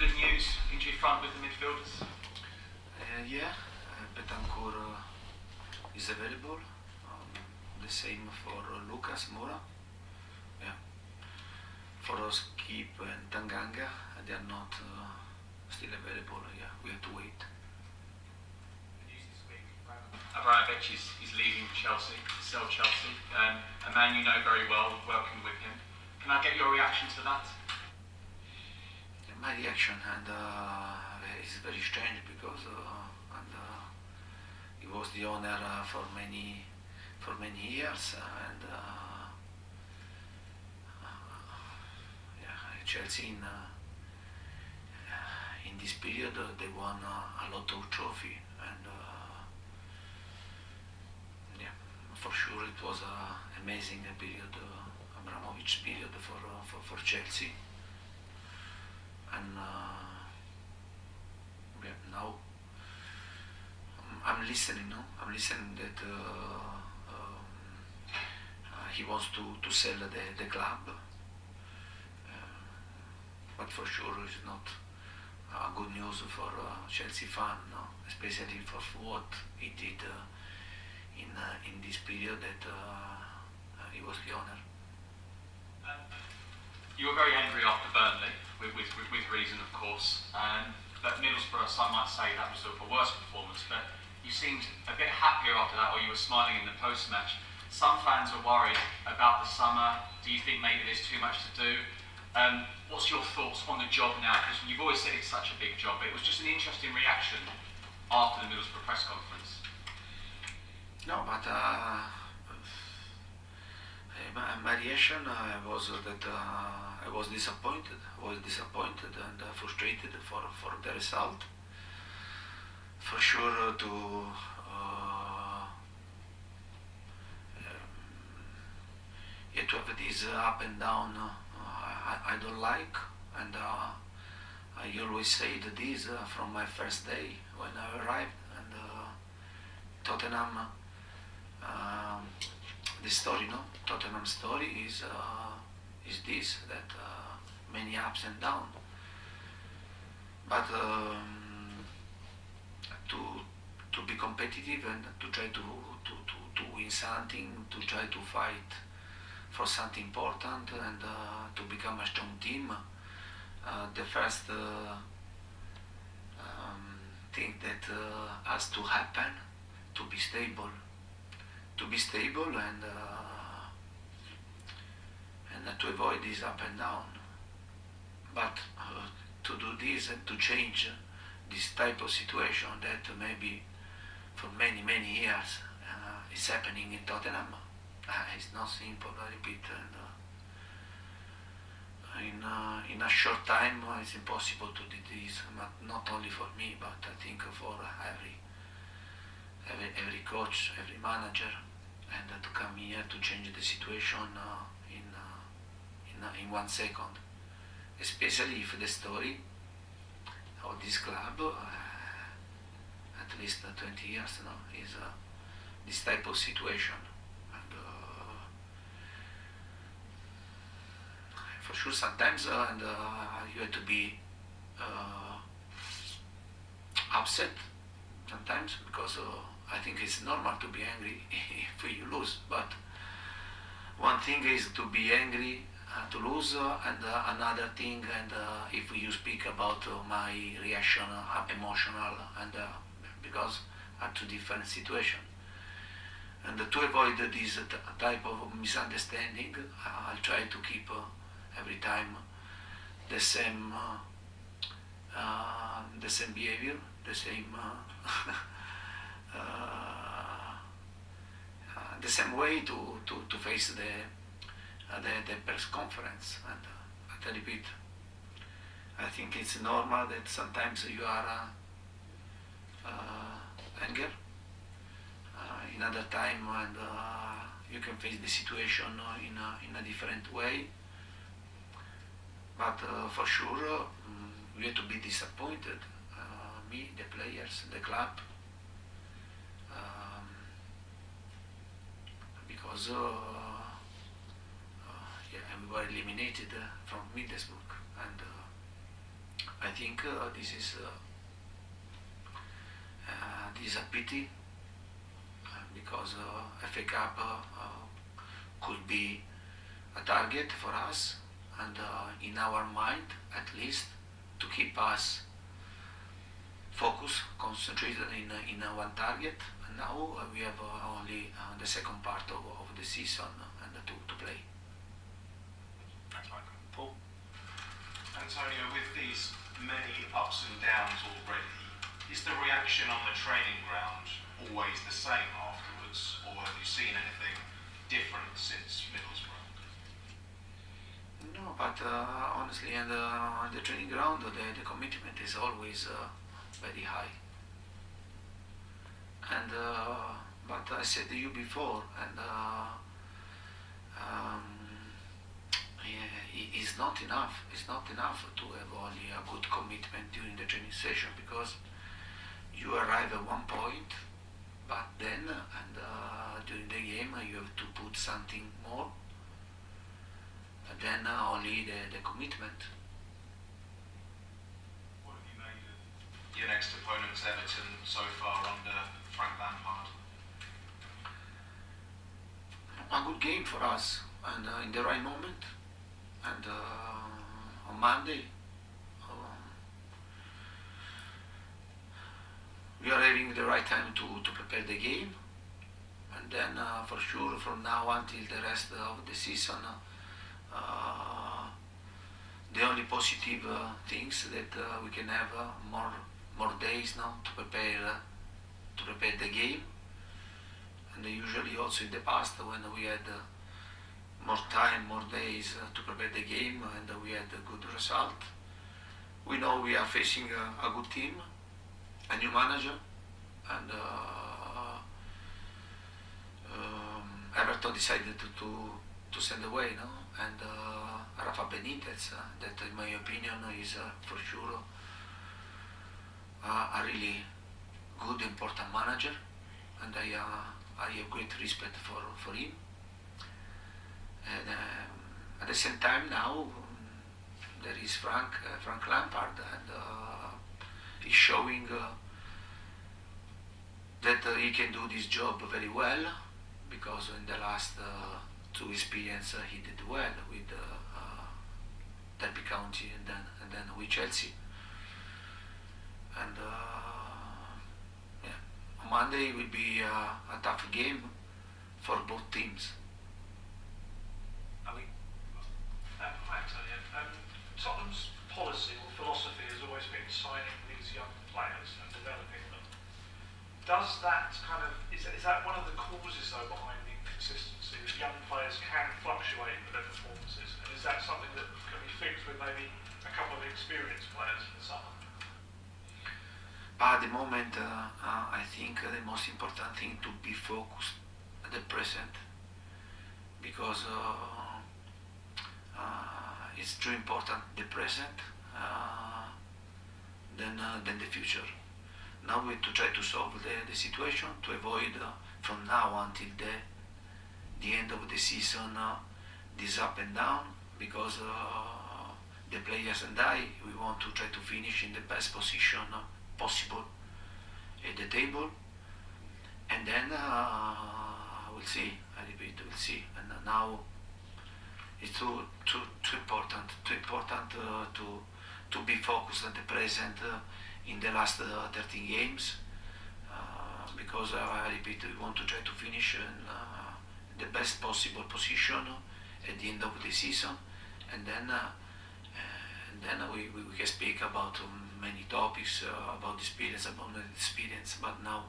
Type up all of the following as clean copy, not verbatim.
good news injury front with the midfielders? Yeah, Betancourt is available. The same for Lucas Moura. Yeah. For Skip and Tanganga, they are not still available. Yeah, we have to wait. Abramovich is leaving Chelsea, to sell Chelsea. A man you know very well, working with him. Can I get your reaction to that? My reaction is very strange because he was the owner for many years Chelsea in this period they won a lot of trophy and for sure it was an amazing period, Abramovich period for Chelsea. And now I'm listening. No, I'm listening that he wants to sell the club, but for sure it's not good news for Chelsea fan, no? Especially for what he did in this period that he was the owner. You were very angry after Burnley, with reason, of course. But Middlesbrough, some might say that was a worse performance, but you seemed a bit happier after that, or you were smiling in the post-match. Some fans are worried about the summer. Do you think maybe there's too much to do? What's your thoughts on the job now? Because you've always said it's such a big job, but it was just an interesting reaction after the Middlesbrough press conference. No, but my reaction was that I was disappointed. And frustrated for the result. For sure, to have this up and down, I don't like, and I always said this from my first day when I arrived, and Tottenham. The story, no? Tottenham story is this, that many ups and downs. But to be competitive and to try to win something, to try to fight for something important and to become a strong team, the first thing that has to happen to be stable. And to avoid this up and down. But to do this and to change this type of situation that maybe for many years is happening in Tottenham, it's not simple, I repeat. And in a short time it's impossible to do this, not only for me, but I think for every coach, every manager, and to come here to change the situation in 1 second, especially if the story of this club, at least 20 years now, is this type of situation. And for sure sometimes you have to be upset sometimes, because I think it's normal to be angry if you lose, but one thing is to be angry to lose, and another thing, and if you speak about my reaction, emotional, and because are two different situations. And to avoid this type of misunderstanding, I'll try to keep every time the same behavior, the same the same way to face the press conference. And I repeat, I think it's normal that sometimes you are anger, in other time, and you can face the situation in a different way. But for sure, we have to be disappointed. Me, the players, the club, because we were eliminated from Middlesbrough, and I think this is a pity because FA Cup could be a target for us and in our mind at least to keep us focused, concentrated in one target. And now we have only the second part of the season and to play. Thanks, Michael. Paul? Antonio, with these many ups and downs already, is the reaction on the training ground always the same afterwards, or have you seen anything different since Middlesbrough? No, but honestly, and the training ground, the commitment is always very high. And but I said to you before, and it's not enough. It's not enough to have only a good commitment during the training session because you arrive at one point, but then and during the game you have to put something more. And then only the commitment. What have you made of your next opponents, Everton, so far under Frank Lampard? A good game for us, and in the right moment. And on Monday, we are having the right time to prepare the game. And then for sure from now until the rest of the season, the only positive things that we can have more days now to prepare the game. And usually also in the past when we had more time, more days to prepare the game and we had a good result. We know we are facing a good team, a new manager, and Everton decided to send away, no? And Rafa Benitez, that in my opinion is for sure a really good, important manager, and I have great respect for him. And at the same time now there is Frank Lampard, and he's showing that he can do this job very well, because in the last two experiences he did well with Derby County and then with Chelsea. And yeah, on Monday will be a tough game for both teams. Hi, Antonio. Tottenham's policy or philosophy has always been signing these young players and developing them. Does that is that one of the causes though behind the inconsistency, that young players can fluctuate with their performances, and is that something that can be fixed with maybe a couple of experienced players in the summer? But at the moment, I think the most important thing to be focused at the present, because it's too important the present than the future. Now we have to try to solve the situation to avoid from now until the end of the season this up and down, because the players and we want to try to finish in the best position possible at the table, and then we'll see. I repeat, we'll see. And now it's too important to be focused at the present in the last 13 games, because I repeat, we want to try to finish in the best possible position at the end of the season, and then we can speak about many topics about experience, but now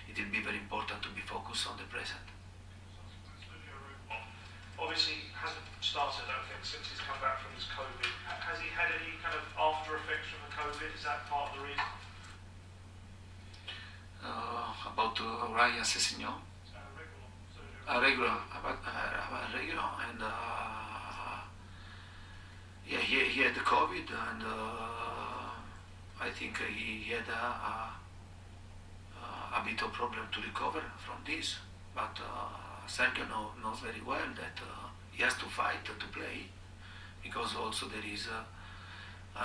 it will be very important to be focused on the present. Obviously hasn't started, I don't think, since he's come back from his COVID. Has he had any kind of after effects from the COVID? Is that part of the reason? About Ryan Sessegnon? Regular, and yeah, he had the COVID, and I think he had a bit of problem to recover from this, but Sergio knows very well that he has to fight to play, because also there is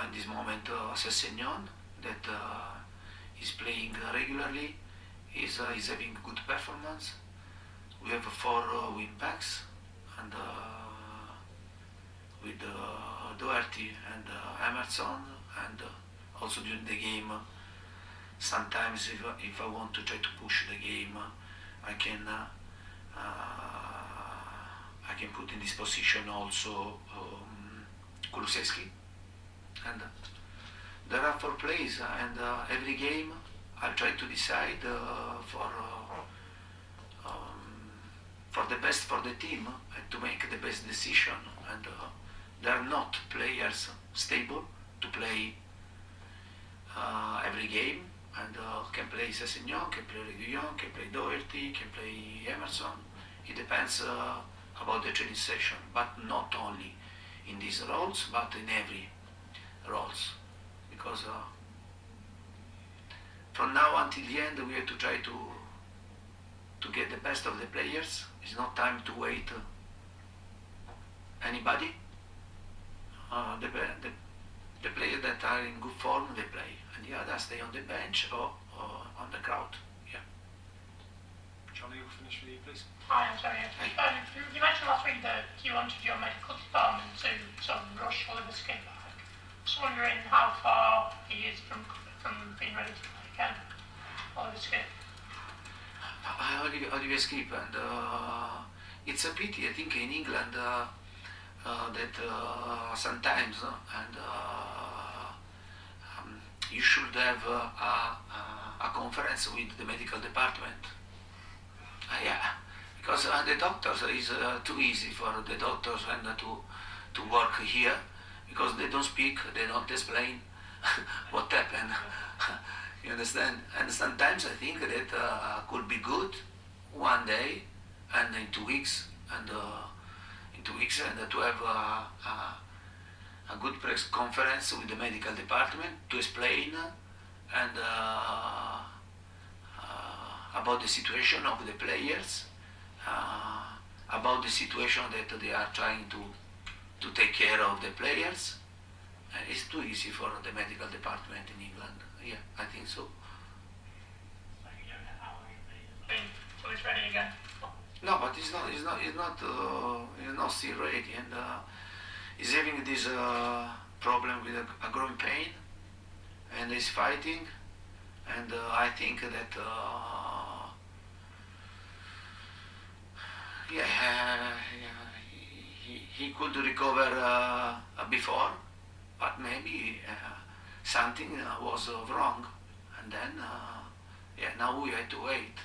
in this moment Sessegnon, that is playing regularly, is having good performance. We have 4 wing backs, and with Doherty and Emerson, and also during the game, sometimes if I want to try to push the game, I can put in this position also Kulusevski. And there are 4 plays, and every game I try to decide for the best for the team and to make the best decision. And there are not players stable to play every game, and can play Sessegnon, can play Reguilon, can play Doherty, can play Emerson. It depends about the training session, but not only in these roles, but in every roles, because from now until the end we have to try to get the best of the players. It's not time to wait anybody. The players that are in good form, they play, and the others stay on the bench or on the crowd. Yeah. Charlie, you'll finish with you, please. Hi, I'm sorry. You mentioned last week that you wanted your medical department to sort of rush Oliver Skip back. Just wondering how far he is from being ready to play again. Oliver Skip. Oliver Skip, and it's a pity. I think in England that sometimes you should have a conference with the medical department. Yeah, because the doctors is too easy for the doctors and to work here, because they don't speak, they don't explain what happened. You understand? And sometimes I think that could be good one day, and in 2 weeks, and to have a good press conference with the medical department to explain and about the situation of the players, about the situation that they are trying to take care of the players. It's too easy for the medical department in England. Yeah, I think so. So he's ready again. No, but he's not still ready, and he's having this problem with a growing pain, and he's fighting, and I think that he could recover before, but maybe something was wrong, and then now we had to wait.